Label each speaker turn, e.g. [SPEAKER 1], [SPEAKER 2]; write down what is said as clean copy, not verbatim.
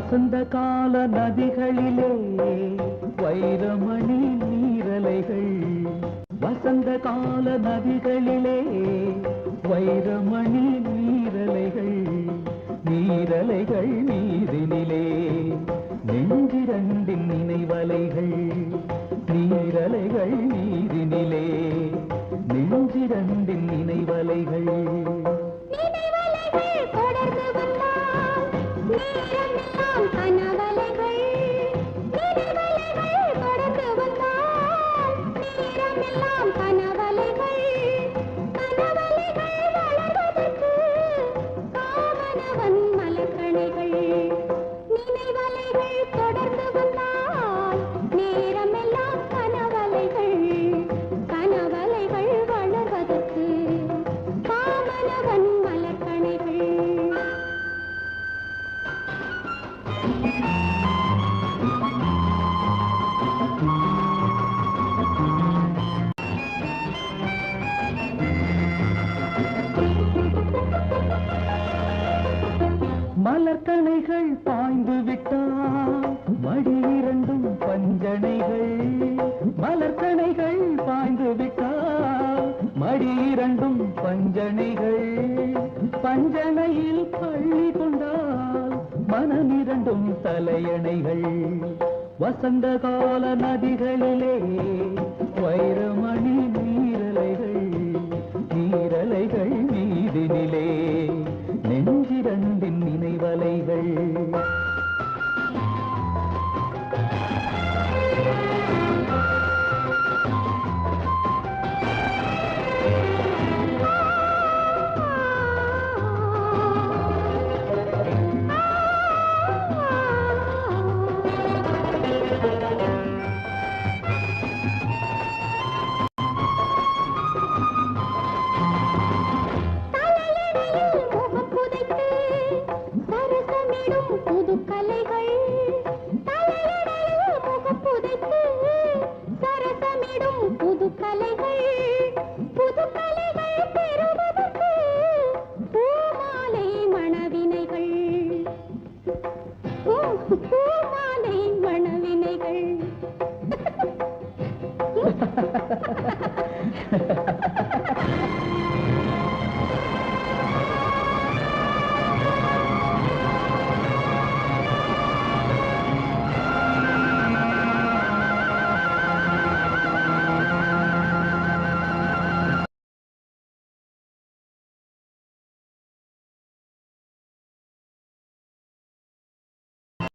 [SPEAKER 1] வசந்த கால நதிகளிலே வைரமணி நீரலைகள், வசந்த கால நதிகளிலே வைரமணி நீரலைகள், நீரலைகள் நீரினிலே நெஞ்சிரண்டின் நினைவலைகள், நீரலைகள் நீரினிலே நெஞ்சிரண்டின் நினைவலைகள்.
[SPEAKER 2] கனவலைகள் தொடர்ந்து வந்தால் நேரமெல்லாம் கனவலைகள், கனவலைகள் வளர்வதற்கு காவனவன் மலர்கணைகள். நினைவலைகள் தொடர்ந்து வந்தால் நேரமெல்லாம் கனவலைகள், கனவலைகள் வளர்வதற்கு காவனவன் மலர்கணைகள்.
[SPEAKER 1] மலர்கணைகள் பாய்ந்து விட்டால் மடி இரண்டும் பஞ்சனைகள், மலர்கணைகள் பாய்ந்து விட்டால் மடி இரண்டும் பஞ்சனைகள், பஞ்சனையில் பள்ளி கொண்டால் மனமிரண்டும் தலையணைகள். வசந்த கால நதிகளிலே வைரமணி நீரலைகள், நீரலைகள் நீதினிலே நெஞ்சிரண்டின் நினைவலைகள்.
[SPEAKER 2] புதுக்கலைகள் தலையணையில் முகம் புதைத்து சரசமிடும் புதுக்கலைகள், புதுக்கலைகள்